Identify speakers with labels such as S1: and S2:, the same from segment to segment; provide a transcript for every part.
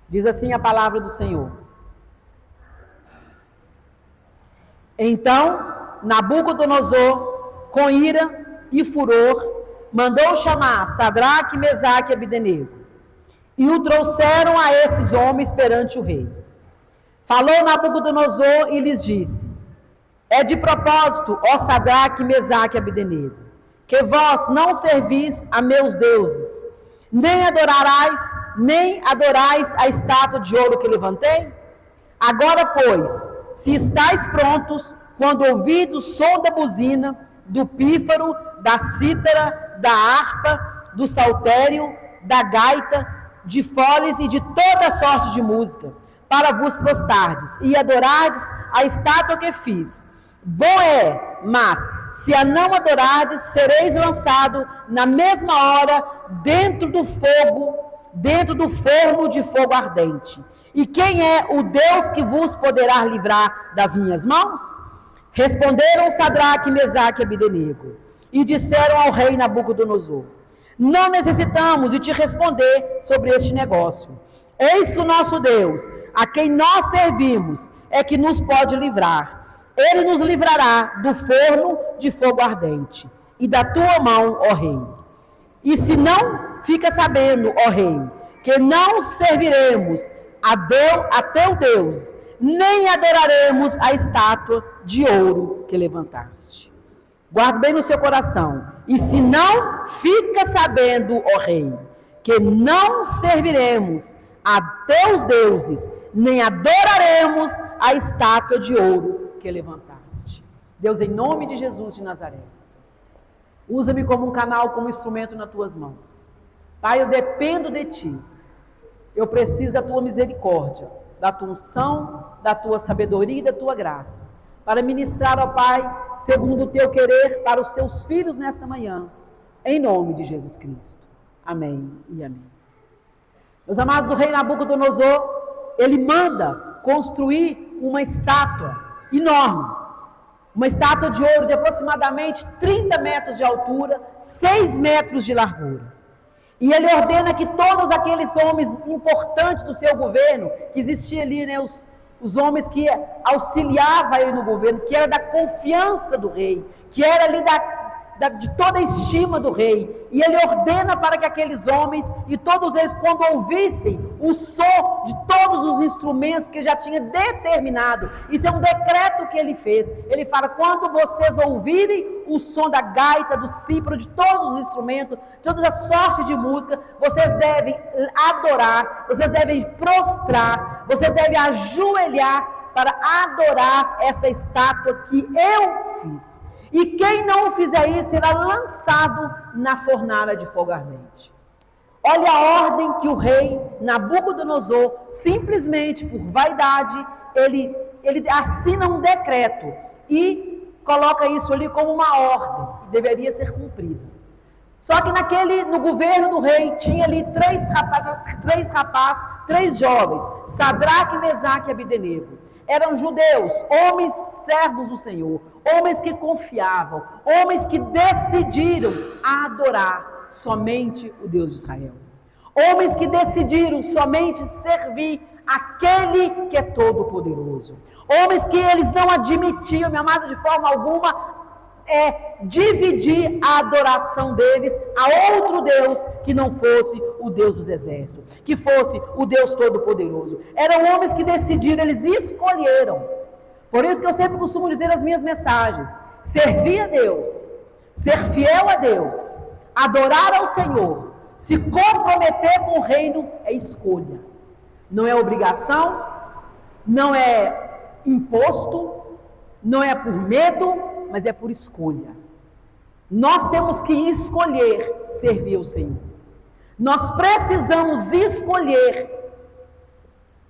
S1: Diz assim a palavra do Senhor. Então, Nabucodonosor, com ira e furor, mandou chamar Sadraque, Mesaque e Abdenego, e o trouxeram a esses homens perante o rei. Falou Nabucodonosor e lhes disse: é de propósito, ó Sadraque, Mesaque e Abdenego, que vós não servis a meus deuses, nem adorais a estátua de ouro que levantei? Agora, pois, se estáis prontos, quando ouvides o som da buzina, do pífaro, da cítara, da harpa, do saltério, da gaita, de foles e de toda sorte de música, para vos prostardes e adorardes a estátua que fiz. Bom é, mas se a não adorardes, sereis lançado na mesma hora dentro do forno de fogo ardente. E quem é o Deus que vos poderá livrar das minhas mãos? Responderam Sadraque, Mesaque e Abdenego, e disseram ao rei Nabucodonosor: não necessitamos de te responder sobre este negócio. Eis que o nosso Deus, a quem nós servimos, é que nos pode livrar. Ele nos livrará do forno de fogo ardente e da tua mão, ó rei. E se não, fica sabendo, ó rei, que não serviremos a teu Deus, nem adoraremos a estátua de ouro que levantaste. Guarde bem no seu coração. E se não, fica sabendo, ó rei, que não serviremos a teus deuses, nem adoraremos a estátua de ouro que levantaste. Deus, em nome de Jesus de Nazaré, usa-me como um canal, como instrumento nas tuas mãos. Pai, eu dependo de ti. Eu preciso da tua misericórdia, da tua unção, da tua sabedoria e da tua graça, para ministrar, ó Pai, segundo o teu querer, para os teus filhos nessa manhã, em nome de Jesus Cristo. Amém e amém. Meus amados, o rei Nabucodonosor, ele manda construir uma estátua enorme, uma estátua de ouro de aproximadamente 30 metros de altura, 6 metros de largura. E ele ordena que todos aqueles homens importantes do seu governo, que existia ali, né, os homens que auxiliavam ele no governo, que era da confiança do rei, que era ali de toda a estima do rei, e ele ordena para que aqueles homens, e todos eles, quando ouvissem o som de todos os instrumentos que ele já tinha determinado, isso é um decreto que ele fez, ele fala: quando vocês ouvirem o som da gaita, do címbalo, de todos os instrumentos, toda a sorte de música, vocês devem adorar, vocês devem prostrar, vocês devem ajoelhar para adorar essa estátua que eu fiz. E quem não fizer isso será lançado na fornalha de fogo ardente. Olha a ordem que o rei Nabucodonosor, simplesmente por vaidade, ele assina um decreto e coloca isso ali como uma ordem que deveria ser cumprida. Só que no governo do rei, tinha ali três jovens, Sadraque, Mesaque e Abdenego. Eram judeus, homens servos do Senhor, homens que confiavam, homens que decidiram adorar somente o Deus de Israel. Homens que decidiram somente servir aquele que é todo-poderoso. Homens que eles não admitiam, meu amado, de forma alguma, dividir a adoração deles a outro Deus que não fosse o Deus dos exércitos, que fosse o Deus Todo-Poderoso. Eram homens que decidiram, eles escolheram. Por isso que eu sempre costumo dizer nas minhas mensagens: servir a Deus, ser fiel a Deus, adorar ao Senhor, se comprometer com o reino é escolha. Não é obrigação, não é imposto, não é por medo, mas é por escolha. Nós temos que escolher servir ao Senhor. Nós precisamos escolher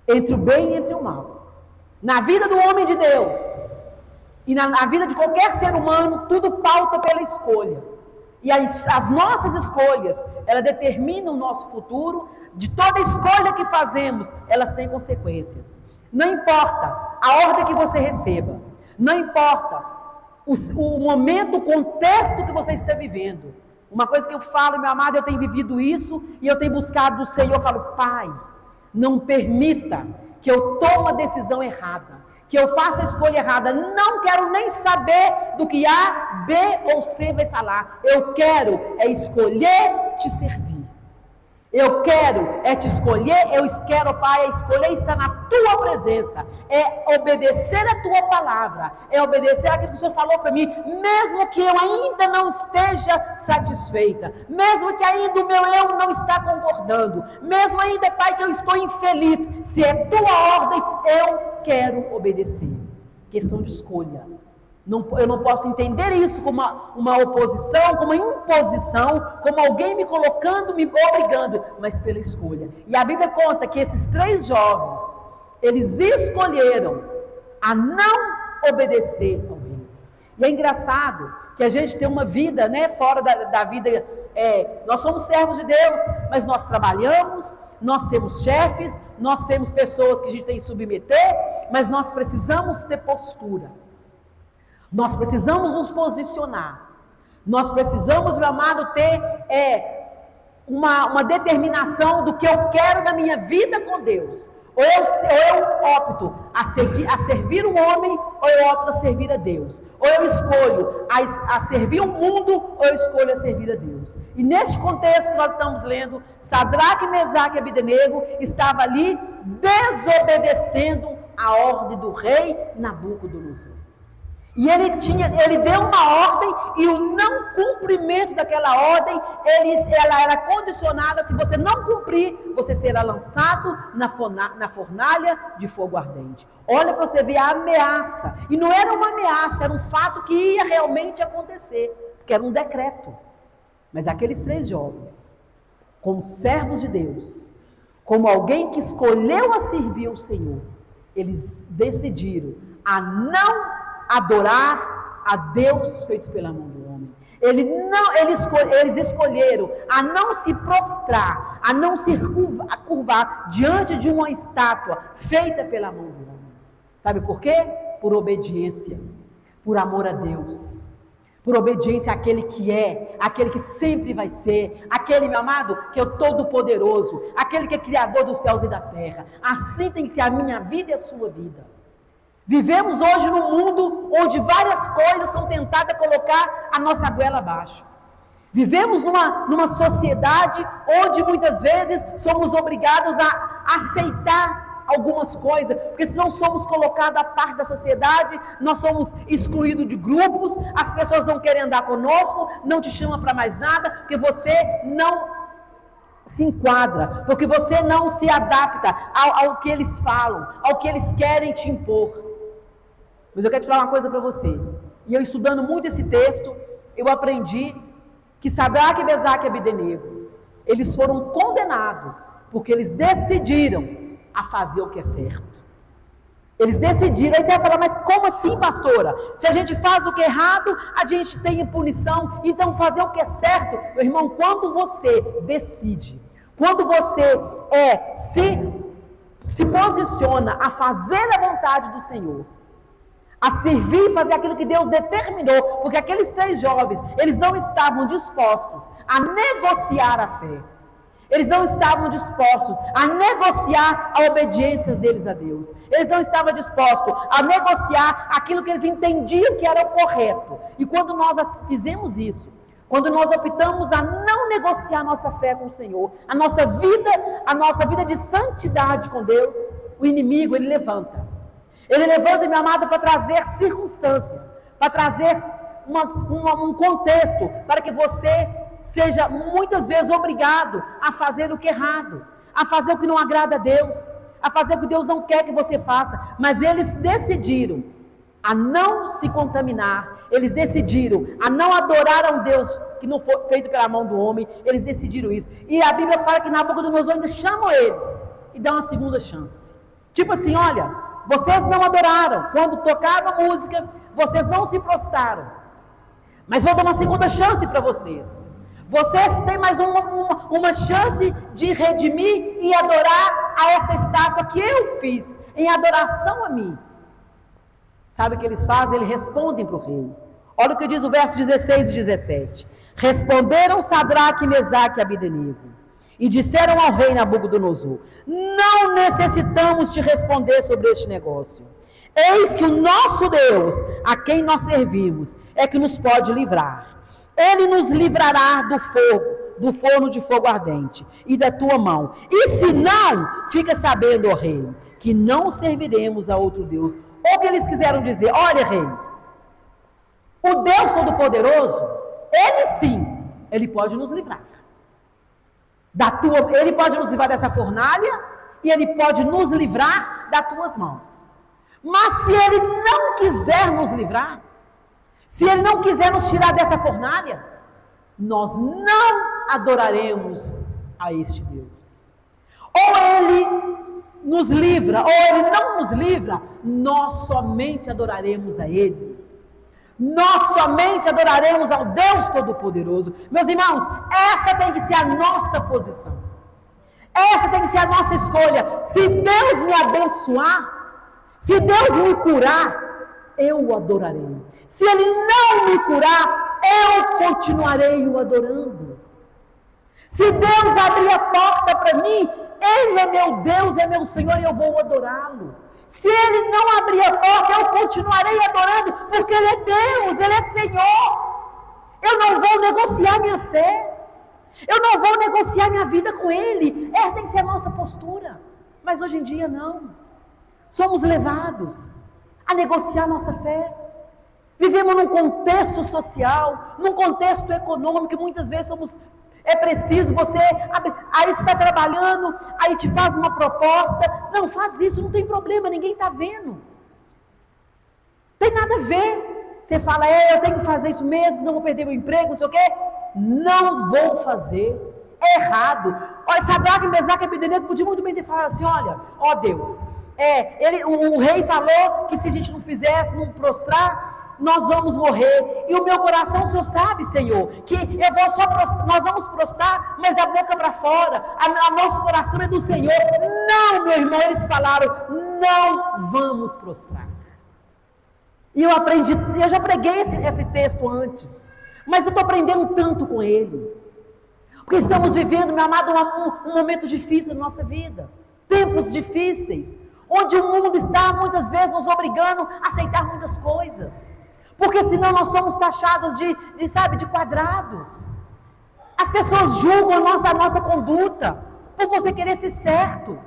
S1: entre o bem e entre o mal. Na vida do homem de Deus e na vida de qualquer ser humano, tudo pauta pela escolha. E as nossas escolhas, elas determinam o nosso futuro. De toda escolha que fazemos, elas têm consequências. Não importa a ordem que você receba, não importa o momento, o contexto que você está vivendo. Uma coisa que eu falo, meu amado, eu tenho vivido isso e eu tenho buscado do Senhor. Eu falo: Pai, Não permita que eu tome a decisão errada, que eu faça a escolha errada. Não quero nem saber do que A, B ou C vai falar. Eu quero escolher te servir. Eu quero te escolher, eu quero, Pai, escolher estar na tua presença, obedecer a tua palavra, obedecer aquilo que o Senhor falou para mim, mesmo que eu ainda não esteja satisfeita, mesmo que ainda o meu eu não está concordando, mesmo ainda, Pai, que eu estou infeliz, se é tua ordem, eu quero obedecer. Questão de escolha. Eu não posso entender isso como uma oposição, como uma imposição, como alguém me colocando, me obrigando, mas pela escolha. E a Bíblia conta que esses 3 jovens, eles escolheram a não obedecer ao rei. E é engraçado que a gente tem uma vida, né, fora da vida, nós somos servos de Deus, mas nós trabalhamos, nós temos chefes, nós temos pessoas que a gente tem que submeter, mas nós precisamos ter postura. Nós precisamos nos posicionar. Nós precisamos, meu amado, ter uma determinação do que eu quero na minha vida com Deus. Ou eu opto a servir o homem, ou eu opto a servir a Deus. Ou eu escolho a servir o mundo, ou eu escolho a servir a Deus. E neste contexto que nós estamos lendo, Sadraque, Mesaque e Abdenego estavam ali desobedecendo a ordem do rei Nabucodonosor. E ele deu uma ordem, e o não cumprimento daquela ordem, ela era condicionada: se você não cumprir, você será lançado na fornalha de fogo ardente. Olha para você ver a ameaça. E não era uma ameaça, era um fato que ia realmente acontecer, porque era um decreto. Mas aqueles 3 jovens, como servos de Deus, como alguém que escolheu a servir o Senhor, eles decidiram a não adorar a Deus feito pela mão do homem. Eles escolheram a não se prostrar, a não se curvar diante de uma estátua feita pela mão do homem. Sabe por quê? Por obediência, por amor a Deus, por obediência àquele que aquele que sempre vai ser, aquele, meu amado, que é o Todo-Poderoso, aquele que é Criador dos céus e da terra. Assim tem que ser a minha vida e a sua vida. Vivemos hoje num mundo onde várias coisas são tentadas colocar a nossa goela abaixo. Vivemos numa sociedade onde muitas vezes somos obrigados a aceitar algumas coisas, porque se não somos colocados à parte da sociedade, nós somos excluídos de grupos, as pessoas não querem andar conosco, não te chamam para mais nada, porque você não se enquadra, porque você não se adapta ao que eles falam, ao que eles querem te impor. Mas eu quero te falar uma coisa para você. E eu, estudando muito esse texto, eu aprendi que Sadraque, Mesaque e Abdenego, eles foram condenados porque eles decidiram a fazer o que é certo. Eles decidiram. Aí você vai falar: mas como assim, pastora? Se a gente faz o que é errado, a gente tem punição. Então fazer o que é certo, meu irmão, quando você decide, quando você se posiciona a fazer a vontade do Senhor, a servir e fazer aquilo que Deus determinou, porque aqueles 3 jovens, eles não estavam dispostos a negociar a fé. Eles não estavam dispostos a negociar a obediência deles a Deus. Eles não estavam dispostos a negociar aquilo que eles entendiam que era o correto. E quando nós fizemos isso, quando nós optamos a não negociar a nossa fé com o Senhor, a nossa vida de santidade com Deus, o inimigo, ele levanta. Ele levanta, meu amado, para trazer circunstância, para trazer um contexto, para que você seja muitas vezes obrigado a fazer o que é errado, a fazer o que não agrada a Deus, a fazer o que Deus não quer que você faça. Mas eles decidiram a não se contaminar, eles decidiram a não adorar a um Deus que não foi feito pela mão do homem. Eles decidiram isso. E a Bíblia fala que Nabucodonosor ainda chama eles e dá uma segunda chance. Tipo assim: olha, vocês não adoraram, quando tocaram a música, vocês não se prostraram, mas vou dar uma segunda chance para vocês. Vocês têm mais uma chance de redimir e adorar a essa estátua que eu fiz, em adoração a mim. Sabe o que eles fazem? Eles respondem para o rei. Olha o que diz o verso 16 e 17. Responderam Sadraque, Mesaque e Abdenego: E disseram ao rei Nabucodonosor: não necessitamos te responder sobre este negócio. Eis que o nosso Deus, a quem nós servimos, é que nos pode livrar. Ele nos livrará do fogo, do forno de fogo ardente, e da tua mão. E se não, fica sabendo, ó rei, que não serviremos a outro Deus. Ou que eles quiseram dizer: olha, rei, o Deus Todo-Poderoso, Ele sim, Ele pode nos livrar. Ele pode nos livrar dessa fornalha, e Ele pode nos livrar das tuas mãos. Mas se Ele não quiser nos livrar, se Ele não quiser nos tirar dessa fornalha, nós não adoraremos a este Deus. Ou Ele nos livra, ou Ele não nos livra, nós somente adoraremos a Ele. Nós somente adoraremos ao Deus Todo-Poderoso. Meus irmãos, essa tem que ser a nossa posição. Essa tem que ser a nossa escolha. Se Deus me abençoar, se Deus me curar, eu o adorarei. Se Ele não me curar, eu continuarei o adorando. Se Deus abrir a porta para mim, Ele é meu Deus, é meu Senhor, e eu vou adorá-lo. Se Ele não abrir a porta, eu continuarei adorando, porque Ele é Deus, Ele é Senhor. Eu não vou negociar minha fé. Eu não vou negociar minha vida com Ele. Essa tem que ser a nossa postura. Mas hoje em dia não. Somos levados a negociar nossa fé. Vivemos num contexto social, num contexto econômico, que muitas vezes é preciso você, aí você está trabalhando, aí te faz uma proposta. Não, faz isso, não tem problema, ninguém está vendo. Tem nada a ver. Você fala: eu tenho que fazer isso mesmo, não vou perder meu emprego, não sei o quê. Não vou fazer. É errado. Olha, Sadraque, Mesaque e Abdenego podiam muito bem ter falado assim: olha, ó Deus, o rei falou que se a gente não fizesse, não prostrar, nós vamos morrer. E o meu coração, o Senhor sabe, Senhor, que nós vamos prostrar, mas da boca para fora. Nosso coração é do Senhor. Não, meu irmão, eles falaram: não vamos prostrar. E eu aprendi, eu já preguei esse texto antes, mas eu estou aprendendo tanto com ele. Porque estamos vivendo, meu amado, um momento difícil na nossa vida. Tempos difíceis, onde o mundo está muitas vezes nos obrigando a aceitar muitas coisas. Porque senão nós somos taxados de quadrados. As pessoas julgam a nossa conduta por você querer ser certo.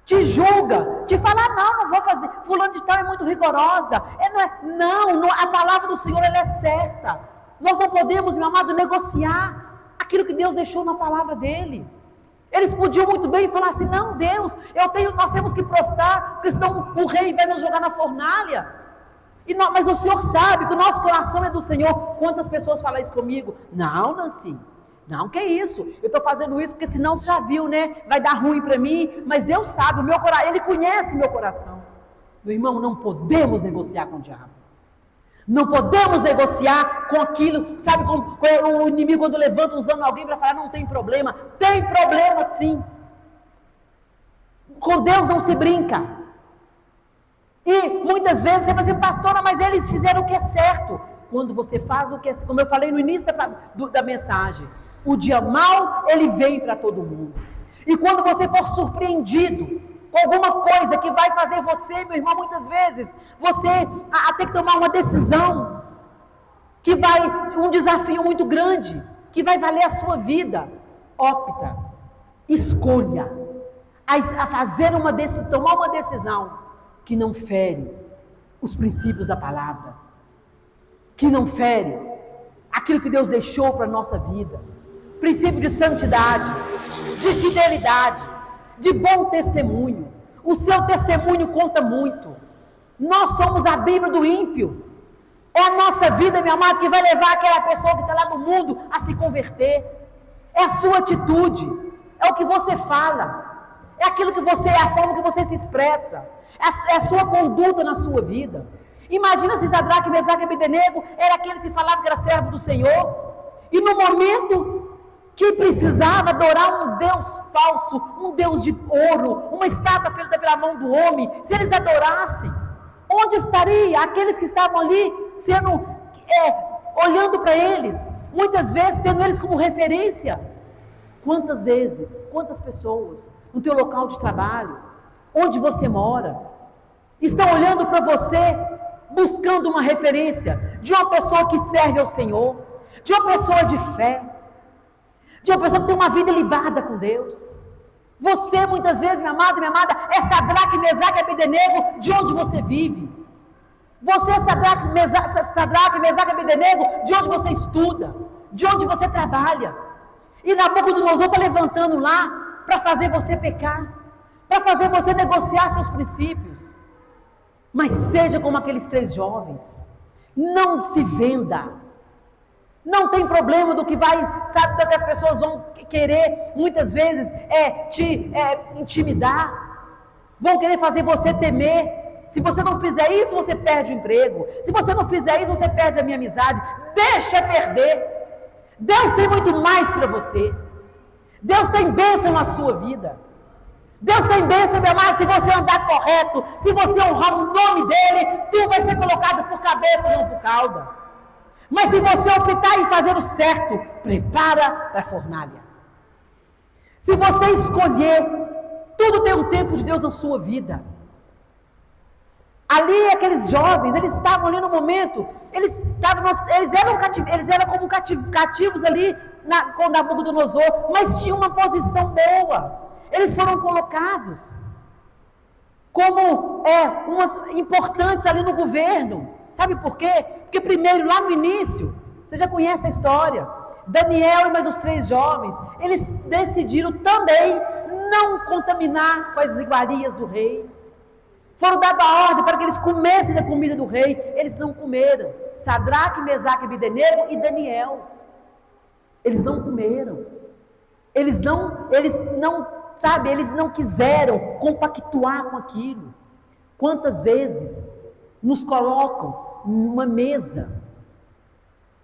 S1: Te julga, te fala: não vou fazer. Fulano de tal é muito rigorosa. Não, a palavra do Senhor, ela é certa. Nós não podemos, meu amado, negociar aquilo que Deus deixou na palavra dele. Eles podiam muito bem falar assim: não, Deus, nós temos que prostrar, porque senão o rei vai nos jogar na fornalha. Mas o Senhor sabe que o nosso coração é do Senhor. Quantas pessoas falam isso comigo? Não, Nancy, não, que isso? Eu estou fazendo isso porque senão você já viu, né? Vai dar ruim para mim. Mas Deus sabe, o meu coração, Ele conhece meu coração. Meu irmão, não podemos negociar com o diabo. Não podemos negociar com aquilo. Sabe como o inimigo, quando levanta usando alguém para falar: não tem problema. Tem problema sim. Com Deus não se brinca. E muitas vezes você vai dizer: pastora, mas eles fizeram o que é certo. Quando você faz o que é certo, como eu falei no início da mensagem, o dia mau, ele vem para todo mundo. E quando você for surpreendido com alguma coisa que vai fazer você, meu irmão, muitas vezes, você ter que tomar uma decisão, um desafio muito grande, que vai valer a sua vida, opta, escolha, a fazer tomar uma decisão que não fere os princípios da palavra, que não fere aquilo que Deus deixou para a nossa vida, princípio de santidade, de fidelidade, de bom testemunho. O seu testemunho conta muito. Nós somos a Bíblia do ímpio. É a nossa vida, meu amado, que vai levar aquela pessoa que está lá no mundo a se converter. É a sua atitude, é o que você fala, é aquilo que você, é a forma que você se expressa, é a sua conduta na sua vida. Imagina se Sadraque, Mesaque e Abdenego eram aqueles que falavam que era servo do Senhor, e no momento que precisava adorar um Deus falso, um Deus de ouro, uma estátua feita pela mão do homem, se eles adorassem, onde estaria aqueles que estavam ali olhando para eles, muitas vezes tendo eles como referência? Quantas vezes, quantas pessoas no teu local de trabalho, onde você mora, estão olhando para você, buscando uma referência de uma pessoa que serve ao Senhor, de uma pessoa de fé, de uma pessoa que tem uma vida ilibada com Deus. Você, muitas vezes, meu amado e minha amada, é Sadraque, Mesaque e Abdenego de onde você vive. Você é Sadraque, Mesaque e Abdenego de onde você estuda, de onde você trabalha. E Nabucodonosor está levantando lá para fazer você pecar, para fazer você negociar seus princípios. Mas seja como aqueles 3 jovens, não se venda. Não tem problema do que vai, sabe, do que as pessoas vão querer, muitas vezes, te intimidar. Vão querer fazer você temer. Se você não fizer isso, você perde o emprego. Se você não fizer isso, você perde a minha amizade. Deixa perder. Deus tem muito mais para você. Deus tem bênção na sua vida. Deus tem bênção, meu amado, se você andar correto, se você honrar o nome dEle, tu vai ser colocado por cabeça e não por cauda. Mas se você optar em fazer o certo, prepara para a fornalha. Se você escolher, tudo tem um tempo de Deus na sua vida. Ali, aqueles jovens, eles estavam ali no momento, eles eram como cativos ali com Nabucodonosor, mas tinham uma posição boa. Eles foram colocados como umas importantes ali no governo. Sabe por quê? Porque primeiro, lá no início, você já conhece a história, Daniel e mais os 3 jovens, eles decidiram também não contaminar com as iguarias do rei. Foram dadas a ordem para que eles comessem da comida do rei. Eles não comeram. Sadraque, Mesaque, Abdenego e Daniel. Eles não comeram. Eles não quiseram compactuar com aquilo. Quantas vezes nos colocam numa mesa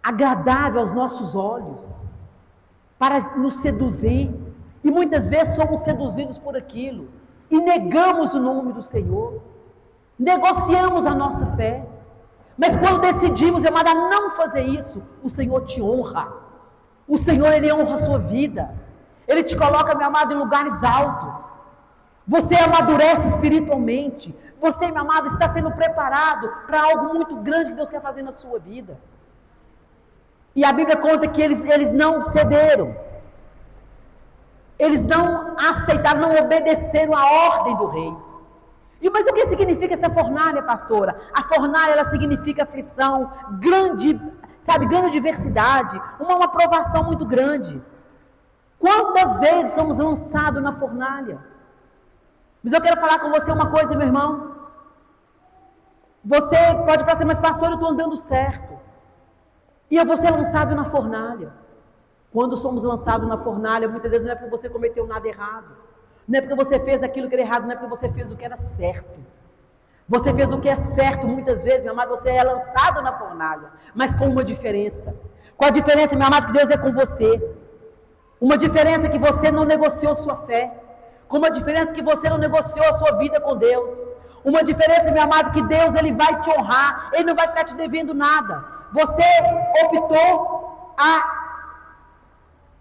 S1: agradável aos nossos olhos para nos seduzir, e muitas vezes somos seduzidos por aquilo e negamos o nome do Senhor, negociamos a nossa fé. Mas quando decidimos, amada, não fazer isso, o Senhor te honra. O Senhor, Ele honra a sua vida. Ele te coloca, meu amado, em lugares altos. Você amadurece espiritualmente. Você, meu amado, está sendo preparado para algo muito grande que Deus quer fazer na sua vida. E a Bíblia conta que eles não cederam. Eles não aceitaram, não obedeceram a ordem do rei. Mas o que significa essa fornalha, pastora? A fornalha, ela significa aflição, grande diversidade, uma provação muito grande. Quantas vezes somos lançados na fornalha? Mas eu quero falar com você uma coisa, meu irmão. Você pode falar assim, mas pastor, eu estou andando certo. E eu vou ser lançado na fornalha. Quando somos lançados na fornalha, muitas vezes não é porque você cometeu nada errado. Não é porque você fez aquilo que era errado, não é porque você fez o que era certo. Você fez o que é certo, muitas vezes, meu amado, você é lançado na fornalha, mas com uma diferença. Qual a diferença, meu amado? Que Deus é com você. Uma diferença que você não negociou sua fé. Com uma diferença que você não negociou a sua vida com Deus. Uma diferença, meu amado, que Deus, Ele vai te honrar, Ele não vai ficar te devendo nada. Você optou a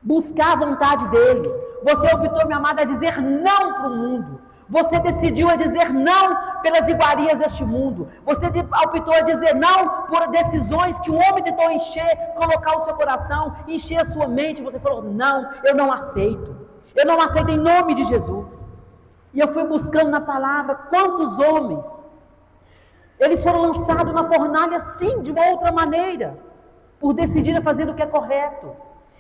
S1: buscar a vontade dEle. Você optou, meu amado, a dizer não para o mundo. Você decidiu a dizer não pelas iguarias deste mundo. Você optou a dizer não por decisões que o homem tentou encher, colocar o seu coração, encher a sua mente. Você falou, não, eu não aceito. Eu não aceito em nome de Jesus. E eu fui buscando na palavra quantos homens, eles foram lançados na fornalha sim, de uma outra maneira, por decidirem fazer o que é correto.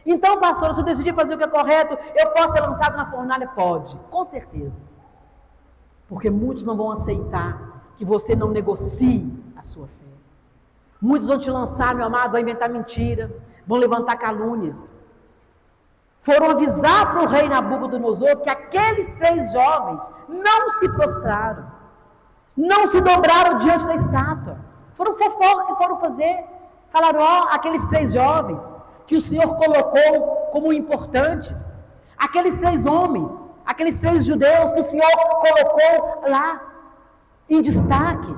S1: Então, pastor, se eu decidir fazer o que é correto, eu posso ser lançado na fornalha? Pode, com certeza. Porque muitos não vão aceitar que você não negocie a sua fé. Muitos vão te lançar, meu amado, vão inventar mentira, vão levantar calúnias. Foram avisar para o rei Nabucodonosor que aqueles 3 jovens não se prostraram, não se dobraram diante da estátua. Foram fofoca que foram fazer. Falaram, aqueles 3 jovens que o Senhor colocou como importantes, aqueles 3 homens, aqueles 3 judeus que o Senhor colocou lá em destaque,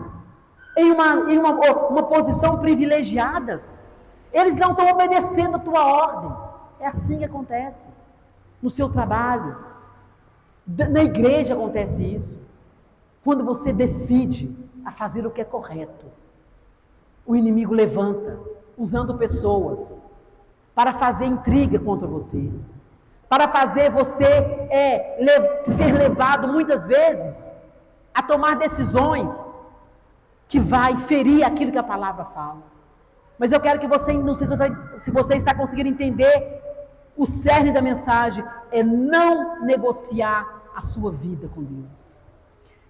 S1: em uma posição privilegiadas, eles não estão obedecendo a tua ordem. É assim que acontece. no seu trabalho, na igreja acontece isso. Quando você decide a fazer o que é correto, o inimigo levanta, usando pessoas para fazer intriga contra você, para fazer você ser levado muitas vezes a tomar decisões que vai ferir aquilo que a palavra fala. Mas eu quero que você, não sei se você está conseguindo entender, o cerne da mensagem é não negociar a sua vida com Deus.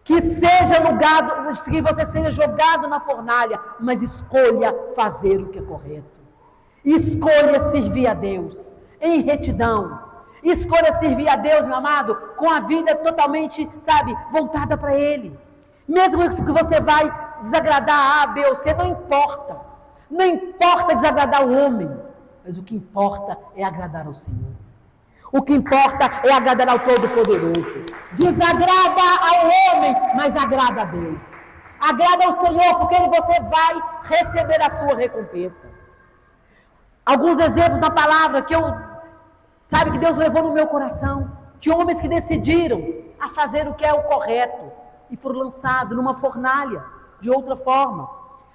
S1: Que você seja jogado na fornalha, mas escolha fazer o que é correto. Escolha servir a Deus em retidão. Escolha servir a Deus, meu amado, com a vida totalmente, voltada para Ele. Mesmo que você vai desagradar A, B ou C, não importa. Não importa desagradar o homem, mas o que importa é agradar ao Senhor. O que importa é agradar ao Todo-Poderoso. Desagrada ao homem, mas agrada a Deus. Agrada ao Senhor, porque você vai receber a sua recompensa. Alguns exemplos na palavra que Deus levou no meu coração. Que homens que decidiram a fazer o que é o correto e foram lançados numa fornalha de outra forma.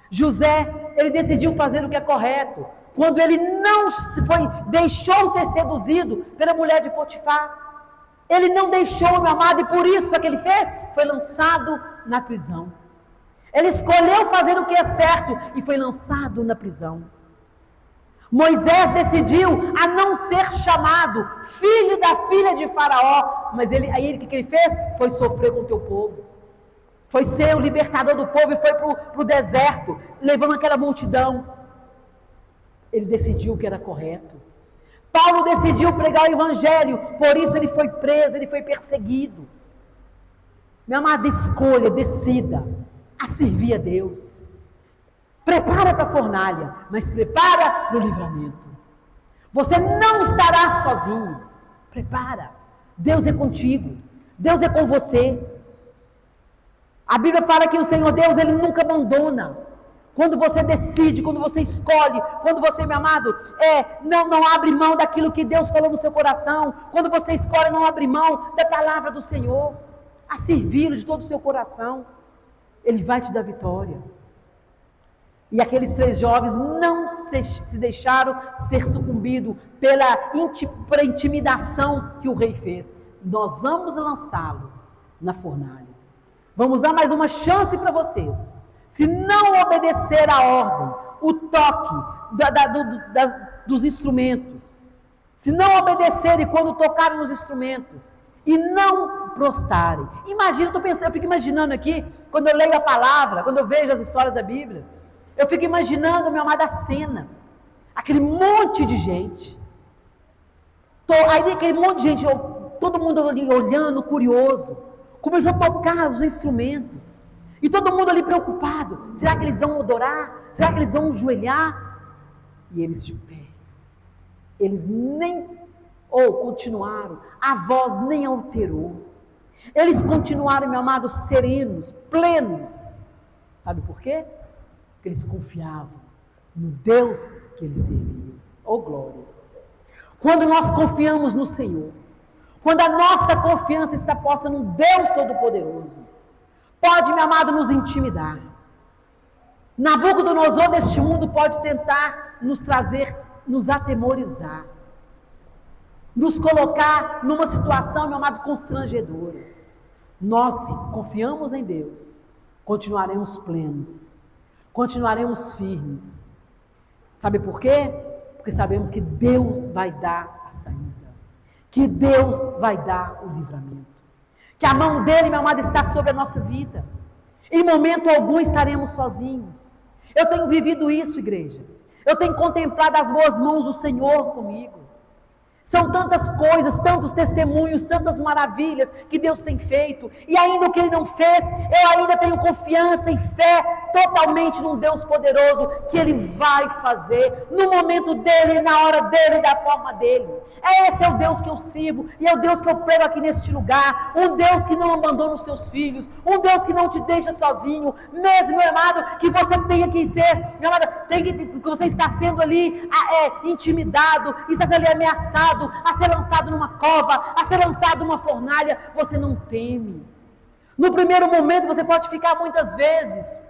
S1: José, ele decidiu fazer o que é correto. Quando ele deixou ser seduzido pela mulher de Potifar. Ele não deixou, meu amado, e por isso o que ele fez? Foi lançado na prisão. Ele escolheu fazer o que é certo e foi lançado na prisão. Moisés decidiu a não ser chamado filho da filha de Faraó, mas o que ele fez? Foi sofrer com o teu povo. Foi ser o libertador do povo e foi para o deserto, levando aquela multidão. Ele decidiu o que era correto. Paulo decidiu pregar o evangelho, por isso ele foi preso, ele foi perseguido. Meu amado, escolha, decida a servir a Deus. Prepara para a fornalha, mas prepara para o livramento. Você não estará sozinho. Prepara. Deus é contigo. Deus é com você. A Bíblia fala que o Senhor Deus, Ele nunca abandona. Quando você decide, quando você escolhe, quando você, meu amado, não abre mão daquilo que Deus falou no seu coração, quando você escolhe não abrir mão da palavra do Senhor, a servi-lo de todo o seu coração, Ele vai te dar vitória. E aqueles 3 jovens não se deixaram ser sucumbidos pela intimidação que o rei fez. Nós vamos lançá-lo na fornalha. Vamos dar mais uma chance para vocês. Se não obedecer a ordem, o toque dos instrumentos, se não obedecerem quando tocarem nos instrumentos, e não prostrarem. Imagina, eu fico imaginando aqui, quando eu leio a palavra, quando eu vejo as histórias da Bíblia, eu fico imaginando, minha amada, cena, aquele monte de gente, aí aquele monte de gente, todo mundo ali olhando, curioso, começou a tocar os instrumentos, e todo mundo ali preocupado, será que eles vão adorar? Será que eles vão ajoelhar? E eles de pé, eles continuaram, a voz nem alterou, eles continuaram, meu amado, serenos, plenos, sabe por quê? Porque eles confiavam no Deus que eles serviam. Oh glória! Quando nós confiamos no Senhor, quando a nossa confiança está posta no Deus Todo-Poderoso, pode, meu amado, nos intimidar. Nabucodonosor deste mundo pode tentar nos atemorizar, nos colocar numa situação, meu amado, constrangedora. Nós, se confiamos em Deus, continuaremos plenos, continuaremos firmes. Sabe por quê? Porque sabemos que Deus vai dar a saída, que Deus vai dar o livramento, que a mão dele, meu amado, está sobre a nossa vida. Em momento algum estaremos sozinhos. Eu tenho vivido isso, igreja. Eu tenho contemplado as boas mãos do Senhor comigo. São tantas coisas, tantos testemunhos, tantas maravilhas que Deus tem feito. E ainda o que Ele não fez, eu ainda tenho confiança e fé totalmente num Deus poderoso, que Ele vai fazer, no momento dEle, na hora dEle, da forma dEle. Esse é o Deus que eu sirvo, e é o Deus que eu prego aqui neste lugar, um Deus que não abandona os teus filhos, um Deus que não te deixa sozinho, mesmo, meu amado, que você tenha que ser, meu amado, que você está sendo ali intimidado, está sendo ali ameaçado, a ser lançado numa cova, a ser lançado numa fornalha, você não teme. No primeiro momento você pode ficar muitas vezes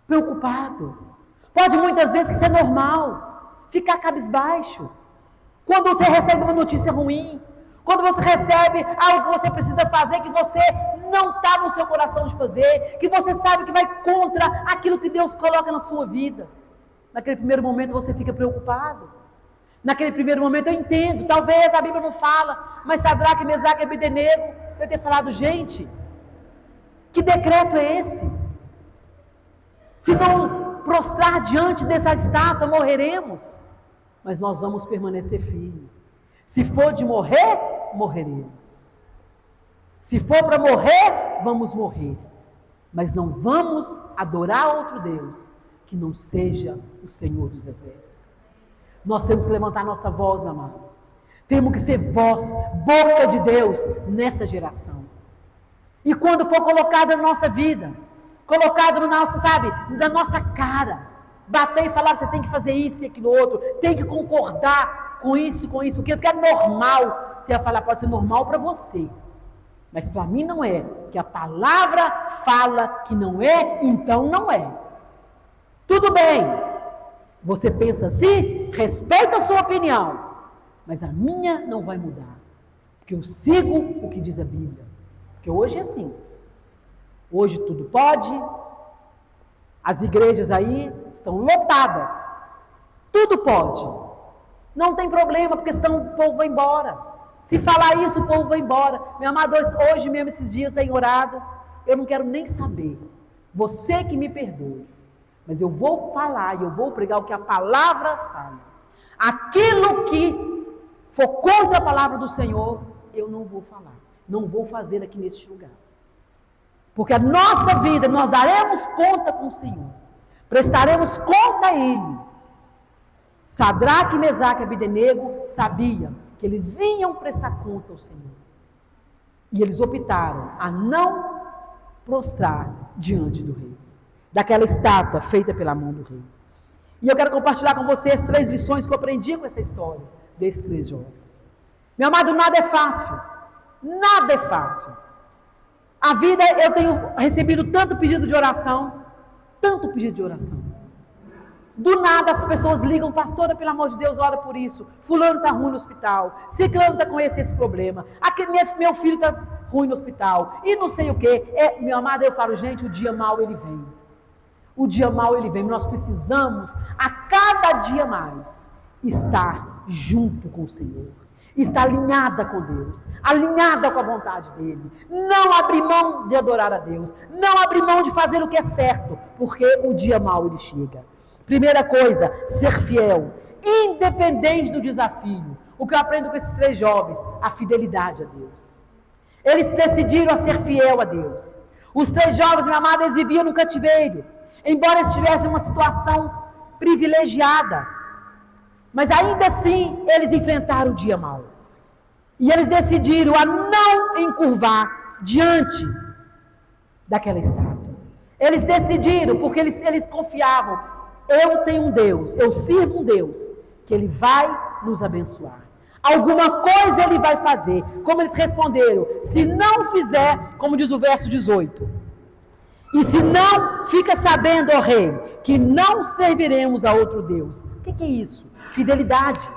S1: preocupado, pode muitas vezes ser normal, ficar cabisbaixo, quando você recebe uma notícia ruim, quando você recebe algo que você precisa fazer, que você não está no seu coração de fazer, que você sabe que vai contra aquilo que Deus coloca na sua vida. Naquele primeiro momento você fica preocupado. Naquele primeiro momento eu entendo, talvez a Bíblia não fala, mas Sadraque, Mesaque e Abdenego, eu ter falado, gente, que decreto é esse? Se não prostrar diante dessa estátua, morreremos. Mas nós vamos permanecer firmes. Se for de morrer, morreremos. Se for para morrer, vamos morrer. Mas não vamos adorar outro Deus que não seja o Senhor dos Exércitos. Nós temos que levantar nossa voz, meu amado. Temos que ser voz, boca de Deus nessa geração. E quando for colocado na nossa vida, colocado no nosso, na nossa cara, bater e falar que você tem que fazer isso e aquilo outro, tem que concordar com isso, porque é normal. Você vai falar, pode ser normal para você, mas para mim não é, que a palavra fala que não é, então não é. Tudo bem, você pensa assim, respeita a sua opinião, mas a minha não vai mudar, porque eu sigo o que diz a Bíblia, porque hoje é assim, hoje tudo pode, as igrejas aí estão lotadas, tudo pode, não tem problema, porque senão o povo vai embora, se falar isso o povo vai embora. Meu amado, hoje mesmo esses dias tem orado, eu não quero nem saber, você que me perdoe, mas eu vou falar e eu vou pregar o que a palavra fala. Aquilo que for contra a palavra do Senhor, eu não vou falar, não vou fazer aqui neste lugar. Porque a nossa vida, nós daremos conta com o Senhor, prestaremos conta a Ele. Sadraque, Mesaque e Abdenego sabiam que eles iam prestar conta ao Senhor. E eles optaram a não prostrar diante do rei, daquela estátua feita pela mão do rei. E eu quero compartilhar com vocês 3 lições que eu aprendi com essa história desses 3 jovens. Meu amado, nada é fácil. Nada é fácil. A vida, eu tenho recebido tanto pedido de oração, Do nada as pessoas ligam, pastora, pelo amor de Deus, ora por isso. Fulano está ruim no hospital, ciclano está com esse problema, meu filho está ruim no hospital, e não sei o que. Meu amado, eu falo, gente, o dia mau ele vem. O dia mau ele vem. Nós precisamos, a cada dia mais, estar junto com o Senhor. Está alinhada com Deus, alinhada com a vontade dEle. Não abrir mão de adorar a Deus, não abrir mão de fazer o que é certo, porque o dia mau ele chega. Primeira coisa, ser fiel, independente do desafio. O que eu aprendo com esses 3 jovens? A fidelidade a Deus. Eles decidiram a ser fiel a Deus. Os 3 jovens, meu amado, eles viviam no cativeiro, embora eles tivessem uma situação privilegiada, mas ainda assim eles enfrentaram o dia mau. E eles decidiram a não encurvar diante daquela estátua. Eles decidiram, porque eles confiavam, eu tenho um Deus, eu sirvo um Deus, que Ele vai nos abençoar. Alguma coisa Ele vai fazer. Como eles responderam, se não fizer, como diz o verso 18, e se não, fica sabendo, ó rei, que não serviremos a outro Deus. O que é isso? Fidelidade.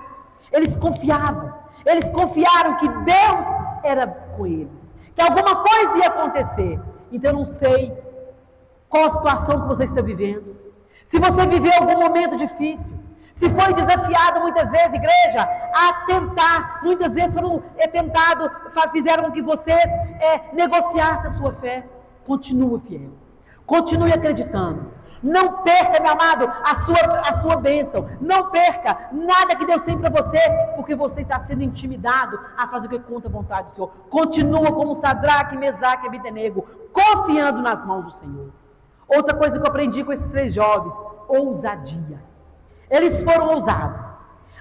S1: Eles confiavam, eles confiaram que Deus era com eles, que alguma coisa ia acontecer. Então eu não sei qual a situação que você está vivendo, se você viveu algum momento difícil, se foi desafiado muitas vezes, igreja, a tentar, muitas vezes foram tentados, fizeram com que vocês negociassem a sua fé. Continue fiel, continue acreditando. Não perca, meu amado, a sua bênção. Não perca nada que Deus tem para você, porque você está sendo intimidado a fazer o que conta a vontade do Senhor. Continua como Sadraque, Mesaque e Abdenego, confiando nas mãos do Senhor. Outra coisa que eu aprendi com esses 3 jovens, ousadia. Eles foram ousados.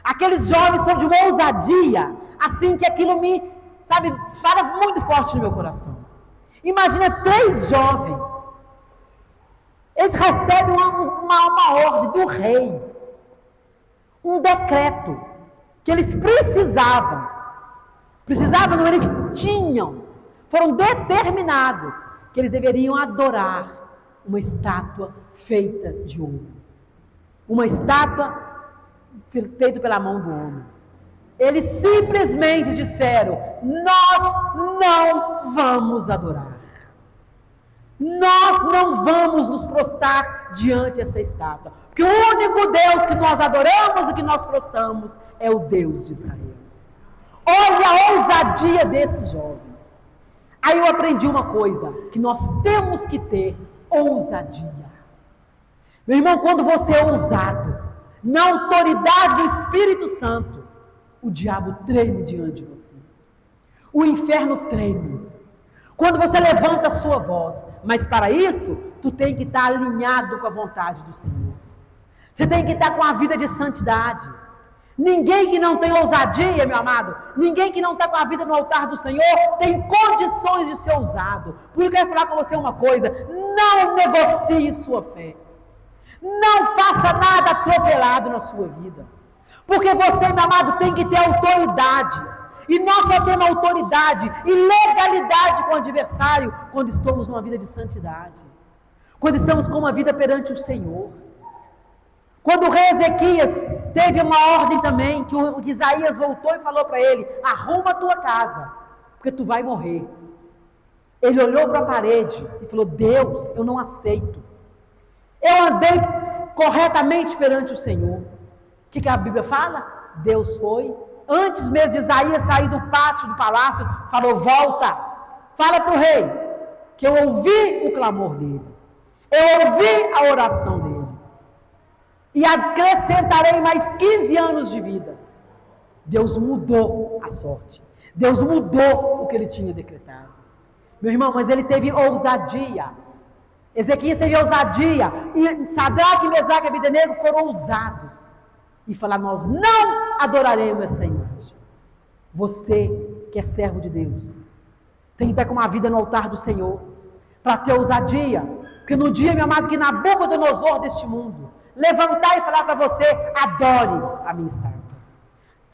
S1: Aqueles jovens foram de uma ousadia, assim que aquilo me, sabe, fala muito forte no meu coração. Imagina 3 jovens. Eles recebem uma ordem do rei, um decreto, que eles precisavam, não, eles tinham, foram determinados, que eles deveriam adorar uma estátua feita de ouro. Uma estátua feita pela mão do homem. Eles simplesmente disseram: nós não vamos adorar. Nós não vamos nos prostrar diante dessa estátua. Porque o único Deus que nós adoramos e que nós prostramos é o Deus de Israel. Olha a ousadia desses jovens. Aí eu aprendi uma coisa, que nós temos que ter ousadia. Meu irmão, quando você é ousado, na autoridade do Espírito Santo, o diabo treme diante de você. O inferno treme. Quando você levanta a sua voz, mas para isso, tu tem que estar alinhado com a vontade do Senhor. Você tem que estar com a vida de santidade. Ninguém que não tem ousadia, meu amado, ninguém que não está com a vida no altar do Senhor, tem condições de ser ousado. Por isso eu quero falar com você uma coisa: não negocie sua fé. Não faça nada atropelado na sua vida. Porque você, meu amado, tem que ter autoridade. E nós só temos autoridade e legalidade com o adversário quando estamos numa vida de santidade. Quando estamos com uma vida perante o Senhor. Quando o rei Ezequias teve uma ordem também, que o Isaías voltou e falou para ele: arruma a tua casa, porque tu vai morrer. Ele olhou para a parede e falou: Deus, eu não aceito. Eu andei corretamente perante o Senhor. O que a Bíblia fala? Deus foi, antes mesmo de Isaías sair do pátio do palácio, falou: volta, fala para o rei, que eu ouvi o clamor dele, eu ouvi a oração dele, e acrescentarei mais 15 anos de vida. Deus mudou a sorte, Deus mudou o que ele tinha decretado. Meu irmão, mas ele teve ousadia. Ezequias teve ousadia, e Sadraque, Mesaque e Abidenego foram ousados, e falaram: nós não adoraremos essa imagem. Você que é servo de Deus, tem que estar com uma vida no altar do Senhor, para ter ousadia, porque no dia, meu amado, que Nabucodonosor deste mundo levantar e falar para você: adore a minha estátua,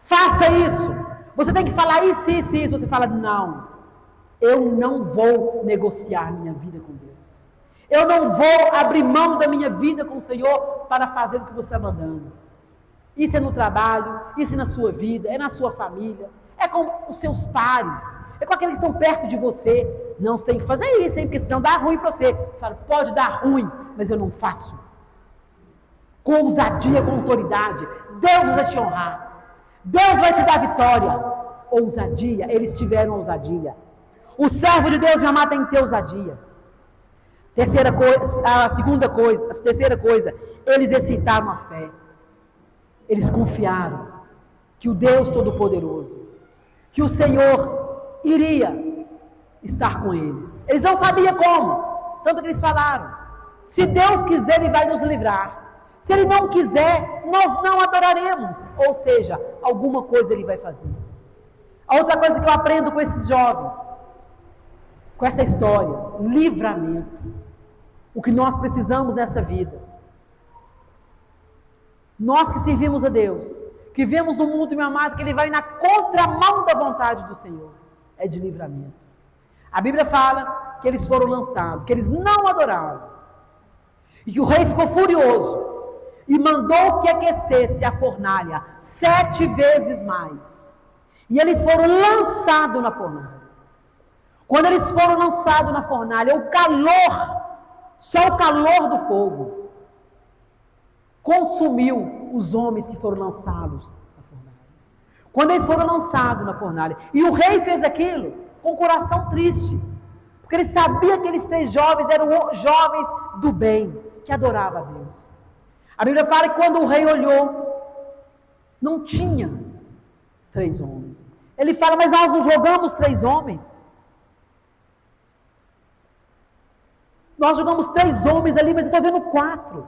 S1: faça isso, você tem que falar isso, isso, isso, você fala: não, eu não vou negociar minha vida com Deus, eu não vou abrir mão da minha vida com o Senhor para fazer o que você está mandando. Isso é no trabalho, isso é na sua vida, é na sua família, é com os seus pares, é com aqueles que estão perto de você. Não, você tem que fazer isso, hein, porque senão dá ruim para você. Você fala: pode dar ruim, mas eu não faço. Com ousadia, com autoridade, Deus vai te honrar, Deus vai te dar vitória. Ousadia, eles tiveram ousadia. O servo de Deus, meu amado, tem que ter ousadia. Terceira coisa, eles exercitaram a fé. Eles confiaram que o Deus Todo-Poderoso, que o Senhor iria estar com eles. Eles não sabiam como, tanto que eles falaram: se Deus quiser, Ele vai nos livrar. Se Ele não quiser, nós não adoraremos. Ou seja, alguma coisa Ele vai fazer. A outra coisa que eu aprendo com esses jovens, com essa história: livramento. O que nós precisamos nessa vida. Nós que servimos a Deus, que vemos no mundo, meu amado, que ele vai na contramão da vontade do Senhor, é de livramento. A Bíblia fala que eles foram lançados, que eles não adoraram, e que o rei ficou furioso e mandou que aquecesse a fornalha 7 vezes mais, e eles foram lançados na fornalha. Quando eles foram lançados na fornalha, o calor, só o calor do fogo consumiu os homens que foram lançados na fornalha. Quando eles foram lançados na fornalha, e o rei fez aquilo com o coração triste, porque ele sabia que aqueles 3 jovens eram jovens do bem, que adoravam a Deus. A Bíblia fala que quando o rei olhou, não tinha 3 homens. Ele fala: mas nós não jogamos 3 homens? Nós jogamos 3 homens ali, mas eu estou vendo 4.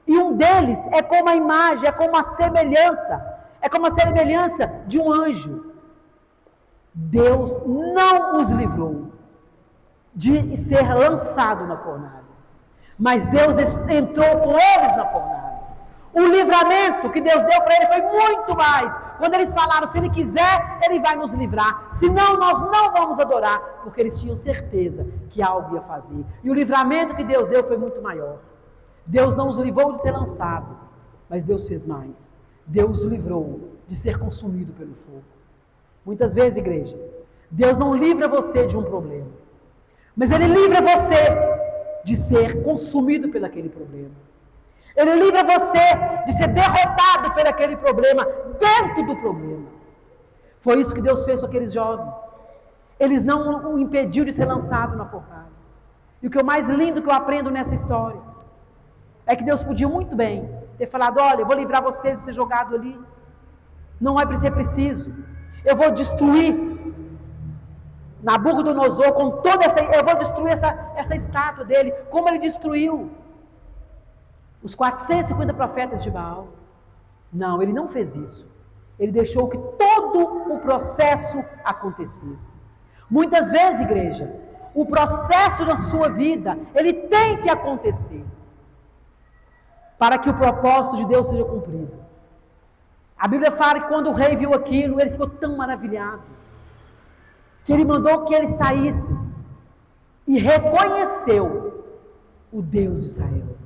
S1: E um deles é como a imagem, é como a semelhança. É como a semelhança de um anjo. Deus não os livrou de ser lançado na fornalha. Mas Deus entrou com eles na fornalha. O livramento que Deus deu para eles foi muito mais. Quando eles falaram, se Ele quiser, Ele vai nos livrar. Senão nós não vamos adorar. Porque eles tinham certeza que algo ia fazer. E o livramento que Deus deu foi muito maior. Deus não os livrou de ser lançado. Mas Deus fez mais. Deus os livrou de ser consumido pelo fogo. Muitas vezes, igreja, Deus não livra você de um problema. Mas Ele livra você de ser consumido por aquele problema. Ele livra você de ser derrotado por aquele problema, dentro do problema. Foi isso que Deus fez com aqueles jovens. Eles não o impediu de ser lançado na fornalha. E o que é o mais lindo que eu aprendo nessa história é que Deus podia muito bem ter falado, olha, eu vou livrar vocês de ser jogado ali. Não vai ser preciso. Eu vou destruir Nabucodonosor com toda essa... Eu vou destruir essa estátua dele, como ele destruiu os 450 profetas de Baal. Não, ele não fez isso. Ele deixou que todo o processo acontecesse. Muitas vezes, igreja, o processo na sua vida, ele tem que acontecer para que o propósito de Deus seja cumprido. A Bíblia fala que quando o rei viu aquilo, ele ficou tão maravilhado, que ele mandou que ele saísse e reconheceu o Deus de Israel.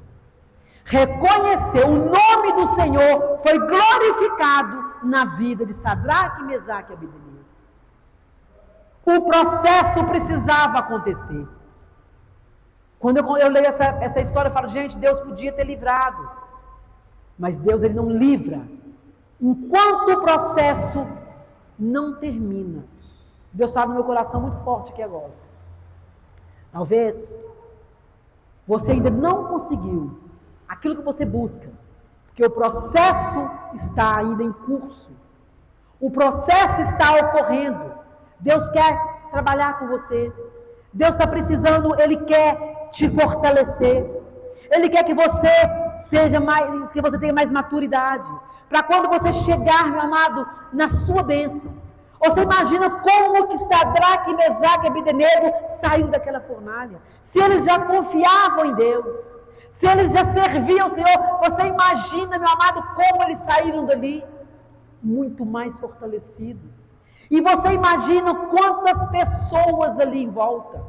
S1: Reconheceu o nome do Senhor, foi glorificado na vida de Sadraque, Mesaque e Abednego. O processo precisava acontecer. Quando eu leio essa história, eu falo, gente, Deus podia ter livrado. Mas Deus, Ele não livra enquanto o processo não termina. Deus fala no meu coração muito forte aqui agora. Talvez você ainda não conseguiu aquilo que você busca, porque o processo está ainda em curso. O processo está ocorrendo. Deus quer trabalhar com você. Deus está precisando, Ele quer te fortalecer. Ele quer que você seja mais, que você tenha mais maturidade. Para quando você chegar, meu amado, na sua bênção. Você imagina como que Sadraque, Mesaque e Abednego saiu daquela fornalha. Se eles já confiavam em Deus, se eles já serviam ao Senhor, você imagina, meu amado, como eles saíram dali? Muito mais fortalecidos. E você imagina quantas pessoas ali em volta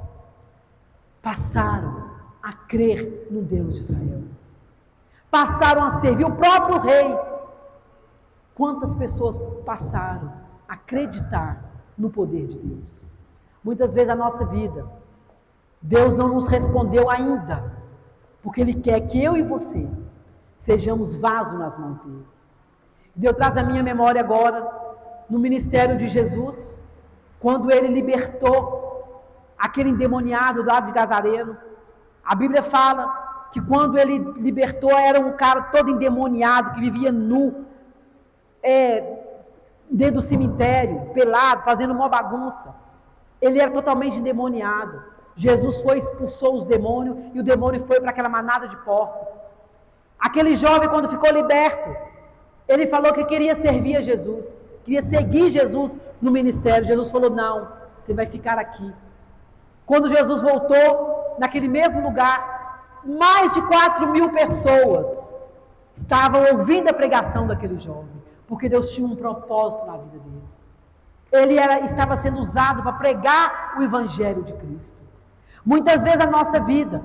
S1: passaram a crer no Deus de Israel. Passaram a servir o próprio rei. Quantas pessoas passaram a acreditar no poder de Deus? Muitas vezes a nossa vida, Deus não nos respondeu ainda, porque Ele quer que eu e você sejamos vaso nas mãos dEle. Deus traz a minha memória agora, no ministério de Jesus, quando Ele libertou aquele endemoniado lá de Gazareno. A Bíblia fala que quando Ele libertou, era um cara todo endemoniado, que vivia nu, dentro do cemitério, pelado, fazendo uma bagunça. Ele era totalmente endemoniado. Jesus foi, expulsou os demônios, e o demônio foi para aquela manada de porcos. Aquele jovem, quando ficou liberto, ele falou que queria servir a Jesus, queria seguir Jesus no ministério. Jesus falou, não, você vai ficar aqui. Quando Jesus voltou, naquele mesmo lugar, mais de 4.000 pessoas estavam ouvindo a pregação daquele jovem, porque Deus tinha um propósito na vida dele. Ele estava sendo usado para pregar o Evangelho de Cristo. Muitas vezes a nossa vida,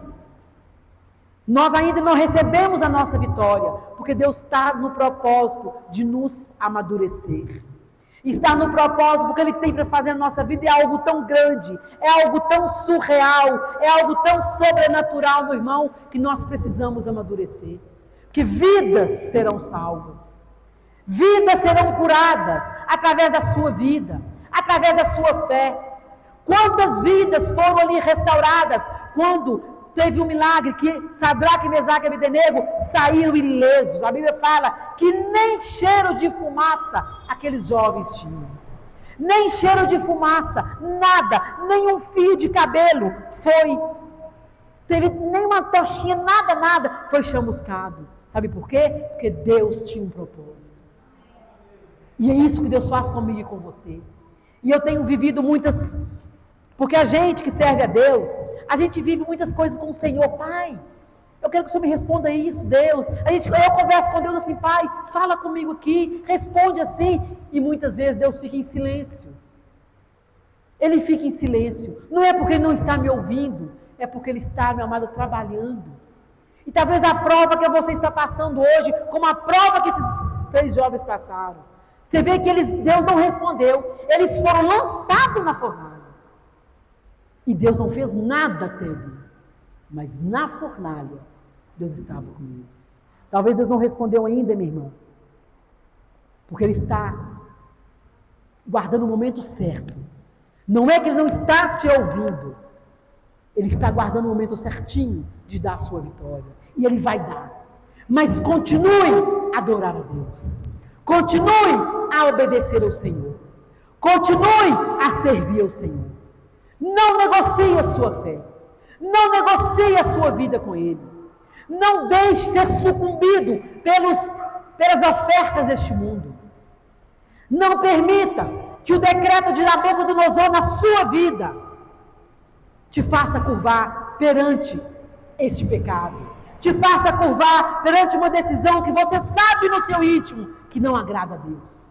S1: nós ainda não recebemos a nossa vitória, porque Deus está no propósito de nos amadurecer. Está no propósito, porque Ele tem para fazer na nossa vida é algo tão grande, é algo tão surreal, é algo tão sobrenatural, meu irmão, que nós precisamos amadurecer. Que vidas serão salvas, vidas serão curadas através da sua vida, através da sua fé. Quantas vidas foram ali restauradas quando teve um milagre que Sadraque, Mesaque e Abednego saíram ilesos. A Bíblia fala que nem cheiro de fumaça aqueles jovens tinham. Nem cheiro de fumaça, nada, nem um fio de cabelo foi Teve nem uma tochinha, nada, foi chamuscado. Sabe por quê? Porque Deus tinha um propósito. E é isso que Deus faz comigo e com você. E eu tenho vivido muitas... Porque a gente que serve a Deus, a gente vive muitas coisas com o Senhor. Pai, eu quero que o Senhor me responda isso, Deus. Eu converso com Deus assim, Pai, fala comigo aqui, responde assim. E muitas vezes Deus fica em silêncio. Ele fica em silêncio. Não é porque Ele não está me ouvindo, é porque Ele está, meu amado, trabalhando. E talvez a prova que você está passando hoje, como a prova que esses 3 jovens passaram. Você vê que Deus não respondeu. Eles foram lançados na fornalha. E Deus não fez nada até ali. Mas na fornalha, Deus estava com eles. Talvez Deus não respondeu ainda, minha irmã. Porque Ele está guardando o momento certo. Não é que Ele não está te ouvindo. Ele está guardando o momento certinho de dar a sua vitória. E Ele vai dar. Mas continue a adorar a Deus. Continue a obedecer ao Senhor. Continue a servir ao Senhor. Não negocie a sua fé. Não negocie a sua vida com Ele. Não deixe ser sucumbido pelas ofertas deste mundo. Não permita que o decreto de Nabucodonosor na sua vida te faça curvar perante este pecado. Te faça curvar perante uma decisão que você sabe no seu íntimo que não agrada a Deus.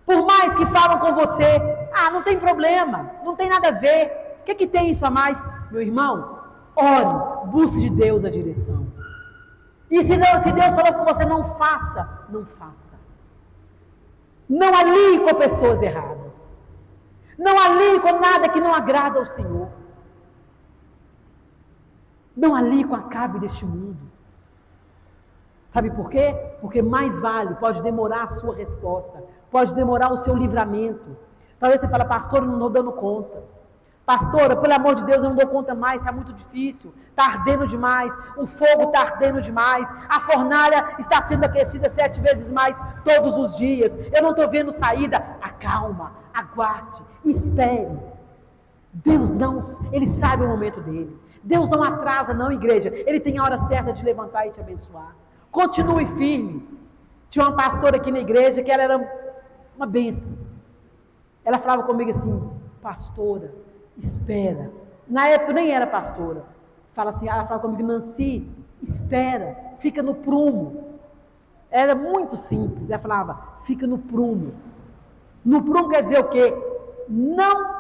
S1: Por mais que falam com você, não tem problema, não tem nada a ver. O que tem isso a mais? Meu irmão, ore, busque de Deus a direção. E se Deus falou com você, não faça, não faça. Não alie com pessoas erradas. Não alie com nada que não agrada ao Senhor. Não alie com a cabe deste mundo. Sabe por quê? Porque mais vale, pode demorar a sua resposta, pode demorar o seu livramento. Talvez você fale, pastor, eu não estou dando conta. Pastora, pelo amor de Deus, eu não dou conta mais, está muito difícil, está ardendo demais, o fogo está ardendo demais, a fornalha está sendo aquecida 7 vezes mais todos os dias, eu não estou vendo saída. Acalma, aguarde, espere. Deus não, Ele sabe o momento dele. Deus não atrasa não, igreja, Ele tem a hora certa de levantar e te abençoar. Continue firme. Tinha uma pastora aqui na igreja que ela era uma bênção. Ela falava comigo assim, pastora, espera. Na época eu nem era pastora. Ela falava comigo, Nancy, espera, fica no prumo. Era muito simples. Ela falava, fica no prumo. No prumo quer dizer o quê? Não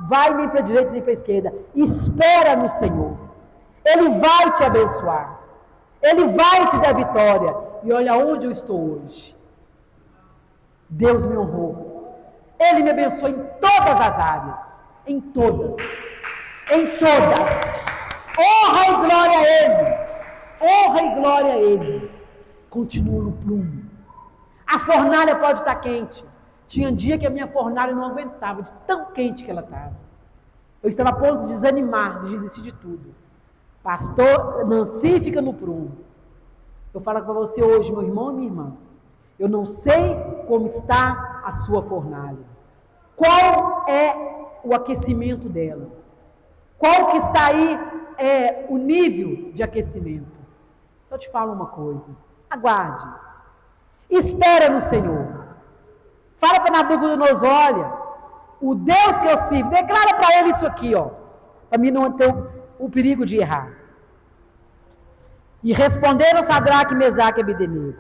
S1: vai nem para a direita nem para a esquerda. Espera no Senhor. Ele vai te abençoar. Ele vai te dar vitória. E olha onde eu estou hoje. Deus me honrou. Ele me abençoou em todas as áreas. Em todas. Em todas. Honra e glória a Ele. Honra e glória a Ele. Continua no prumo. A fornalha pode estar quente. Tinha um dia que a minha fornalha não aguentava, de tão quente que ela estava. Eu estava a ponto de desanimar, de desistir de tudo. Pastor, Nancy fica no prumo. Eu falo para você hoje, meu irmão e minha irmã, eu não sei como está a sua fornalha. Qual é o aquecimento dela? Qual que está aí o nível de aquecimento? Só te falo uma coisa. Aguarde. Espera no Senhor. Fala para Nabucodonosor, olha, o Deus que eu sirvo, declara para ele isso aqui, ó, para mim não ter o perigo de errar. E responderam Sadraque, Mesaque e Abdenego,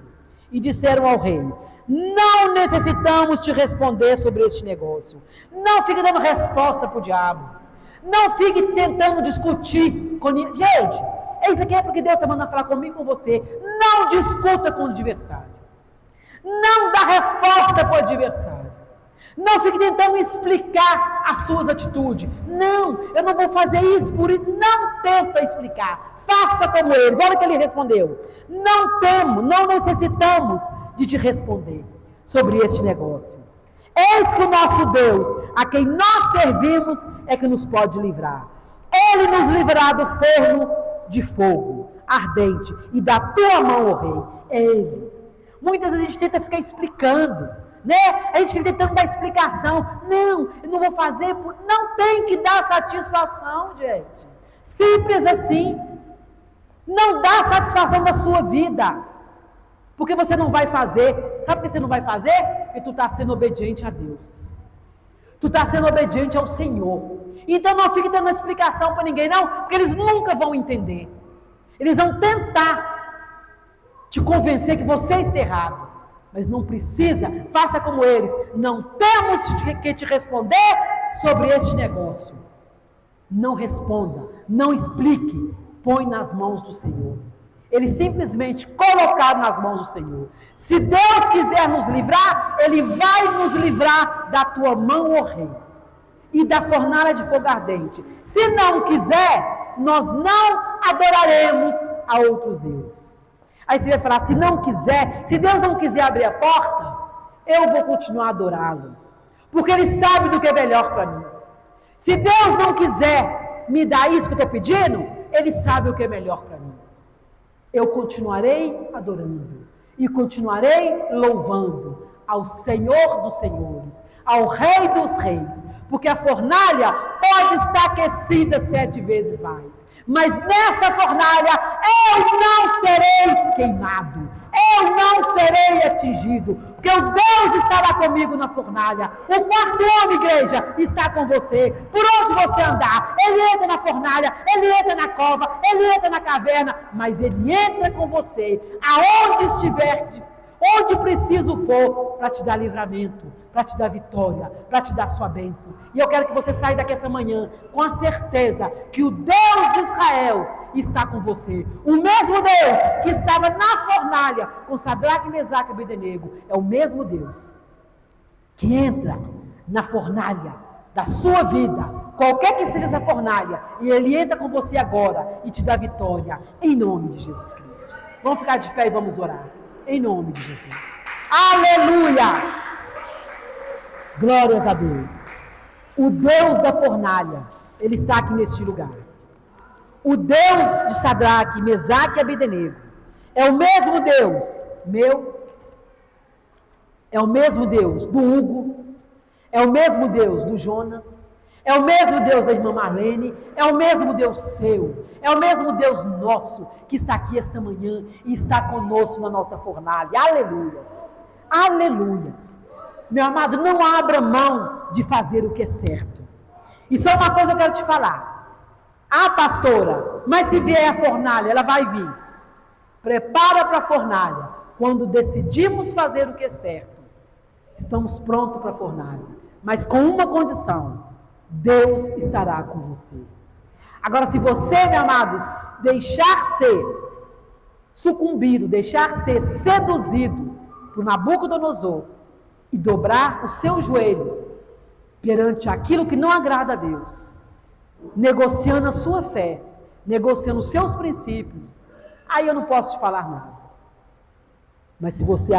S1: e disseram ao rei, não necessitamos te responder sobre este negócio, não fique dando resposta para o diabo, não fique tentando discutir com ninguém. Gente, isso aqui é porque Deus está mandando falar comigo e com você, não discuta com o adversário. Não dá resposta para o adversário. Não fique tentando explicar as suas atitudes. Não, eu não vou fazer isso por isso. Não tenta explicar. Faça como eles. Olha o que ele respondeu. Não temo, não necessitamos de te responder sobre este negócio. Eis que o nosso Deus, a quem nós servimos, é que nos pode livrar. Ele nos livrará do forno de fogo ardente e da tua mão, ó rei. É Ele. Muitas vezes a gente tenta ficar explicando, né? A gente fica tentando dar explicação. Não, eu não vou fazer. Não tem que dar satisfação, gente. Simples assim. Não dá satisfação da sua vida. Porque você não vai fazer. Sabe por que você não vai fazer? Porque tu está sendo obediente a Deus. Tu está sendo obediente ao Senhor. Então não fique dando explicação para ninguém, não. Porque eles nunca vão entender. Eles vão tentar te convencer que você está errado. Mas não precisa. Faça como eles. Não temos que te responder sobre este negócio. Não responda. Não explique. Põe nas mãos do Senhor. Eles simplesmente colocaram nas mãos do Senhor. Se Deus quiser nos livrar, Ele vai nos livrar da tua mão, ó rei, e da fornalha de fogo ardente. Se não quiser, nós não adoraremos a outros deuses. Aí você vai falar, se não quiser, se Deus não quiser abrir a porta, eu vou continuar a adorá-lo. Porque Ele sabe do que é melhor para mim. Se Deus não quiser me dar isso que eu estou pedindo, Ele sabe o que é melhor para mim. Eu continuarei adorando e continuarei louvando ao Senhor dos Senhores, ao Rei dos Reis, porque a fornalha pode estar aquecida 7 vezes mais, mas nessa fornalha eu não serei queimado, eu não serei atingido, porque o Deus estará comigo na fornalha. O quarto homem, igreja, está com você. Por onde você andar, Ele entra na fornalha, Ele entra na cova, Ele entra na caverna, mas Ele entra com você, aonde estiver, onde preciso for, para te dar livramento, para te dar vitória, para te dar sua bênção. E eu quero que você saia daqui essa manhã com a certeza que o Deus de Israel está com você. O mesmo Deus que estava na fornalha com Sadraque, Mesaque e Abdenego é o mesmo Deus que entra na fornalha da sua vida, qualquer que seja essa fornalha, e Ele entra com você agora e te dá vitória, em nome de Jesus Cristo. Vamos ficar de pé e vamos orar, em nome de Jesus. Aleluia! Glórias a Deus. O Deus da fornalha, Ele está aqui neste lugar. O Deus de Sadraque, Mesaque e Abdenego é o mesmo Deus meu, é o mesmo Deus do Hugo, é o mesmo Deus do Jonas, é o mesmo Deus da irmã Marlene, é o mesmo Deus seu, é o mesmo Deus nosso que está aqui esta manhã e está conosco na nossa fornalha. Aleluias, aleluias. Meu amado, não abra mão de fazer o que é certo. E só uma coisa eu quero te falar. Ah, pastora, mas se vier a fornalha, ela vai vir. Prepara para a fornalha. Quando decidimos fazer o que é certo, estamos prontos para a fornalha. Mas com uma condição: Deus estará com você. Agora, se você, meu amado, deixar ser sucumbido, deixar ser seduzido por Nabucodonosor e dobrar o seu joelho perante aquilo que não agrada a Deus, negociando a sua fé, negociando os seus princípios, aí eu não posso te falar nada. Mas se você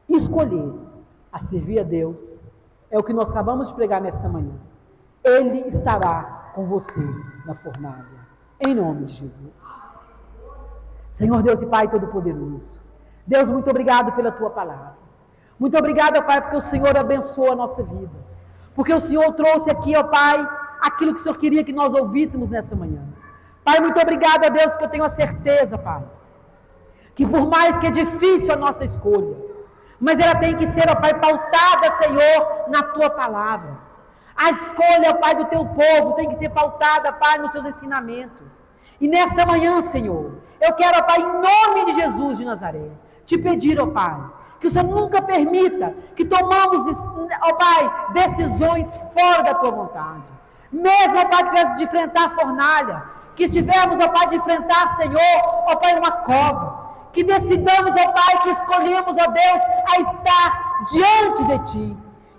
S1: escolher a servir a Deus, é o que nós acabamos de pregar nesta manhã, Ele estará com você na fornalha, em nome de Jesus. Senhor Deus e Pai Todo-Poderoso, Deus, muito obrigado pela Tua palavra. Muito obrigado, ó Pai, porque o Senhor abençoa a nossa vida, porque o Senhor trouxe aqui, ó Pai, aquilo que o Senhor queria que nós ouvíssemos nessa manhã. Pai, muito obrigado a Deus, porque eu tenho a certeza, Pai, que por mais que é difícil a nossa escolha, mas ela tem que ser, ó Pai, pautada, Senhor, na Tua palavra. A escolha, ó Pai, do Teu povo tem que ser pautada, Pai, nos Seus ensinamentos. E nesta manhã, Senhor, eu quero, ó Pai, em nome de Jesus de Nazaré, te pedir, ó Pai, que o Senhor nunca permita que tomamos, ó Pai, decisões fora da Tua vontade. Mesmo, ó Pai, que tivesse de enfrentar a fornalha, que estivermos, ó Pai, de enfrentar, Senhor, ó Pai, uma cova, que decidamos, ó Pai, que escolhemos, ó Deus, a estar diante de Ti,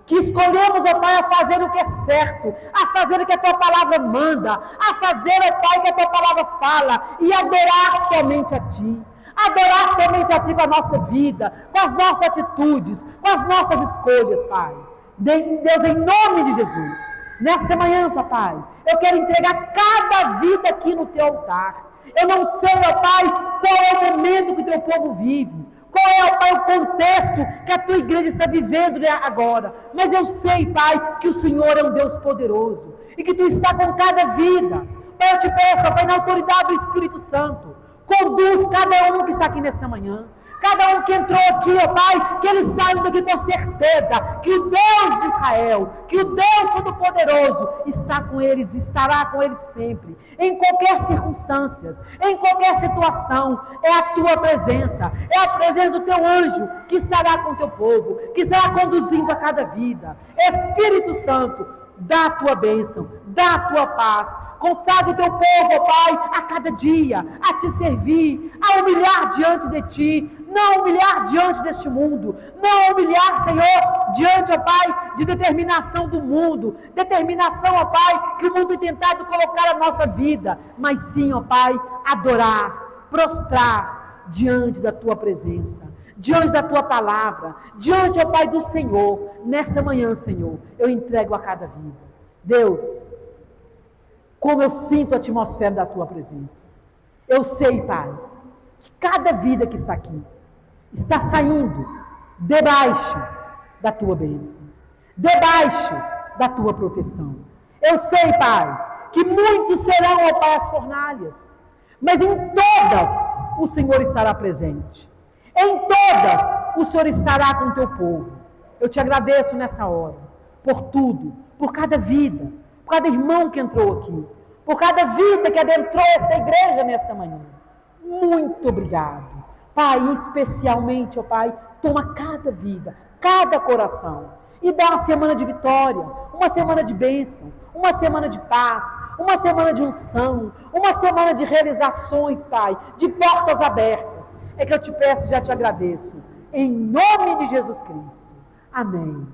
S1: que escolhemos, ó Pai, a fazer o que é certo, a fazer o que a Tua palavra manda, a fazer, ó Pai, o que a Tua palavra fala, e adorar somente a Ti. Adorar somente a Ti com a nossa vida, com as nossas atitudes, com as nossas escolhas, Pai. Deus, em nome de Jesus, nesta manhã, papai, eu quero entregar cada vida aqui no Teu altar. Eu não sei, ó Pai, qual é o momento que o Teu povo vive, qual é, ó Pai, o contexto que a Tua igreja está vivendo agora, mas eu sei, Pai, que o Senhor é um Deus poderoso, e que Tu está com cada vida. Pai, eu te peço, ó Pai, na autoridade do Espírito Santo, conduz cada um que está aqui nesta manhã. Cada um que entrou aqui, ó Pai, que eles saiam daqui com certeza que o Deus de Israel, que o Deus Todo-Poderoso está com eles, estará com eles sempre, em qualquer circunstância, em qualquer situação. É a tua presença, é a presença do teu anjo que estará com o teu povo, que estará conduzindo a cada vida. Espírito Santo, dá a tua bênção, dá a tua paz, consagra o teu povo, ó Pai, a cada dia, a te servir, a humilhar diante de ti, não humilhar diante deste mundo, não humilhar, Senhor, diante, ó Pai, de determinação do mundo, determinação, ó Pai, que o mundo tem tentado colocar a nossa vida, mas sim, ó Pai, adorar, prostrar diante da tua presença, diante da tua palavra, diante, ó Pai, do Senhor. Nesta manhã, Senhor, eu entrego a cada vida. Deus, como eu sinto a atmosfera da tua presença. Eu sei, Pai, que cada vida que está aqui está saindo debaixo da tua bênção, debaixo da tua proteção. Eu sei, Pai, que muitos serão, ó Pai, as fornalhas, mas em todas o Senhor estará presente. Em todas o Senhor estará com o teu povo. Eu te agradeço nessa hora, por tudo, por cada vida, por cada irmão que entrou aqui, por cada vida que adentrou esta igreja nesta manhã. Muito obrigado. Pai, especialmente, ó Pai, toma cada vida, cada coração e dá uma semana de vitória, uma semana de bênção, uma semana de paz, uma semana de unção, uma semana de realizações, Pai, de portas abertas. É que eu te peço e já te agradeço. Em nome de Jesus Cristo. Amém.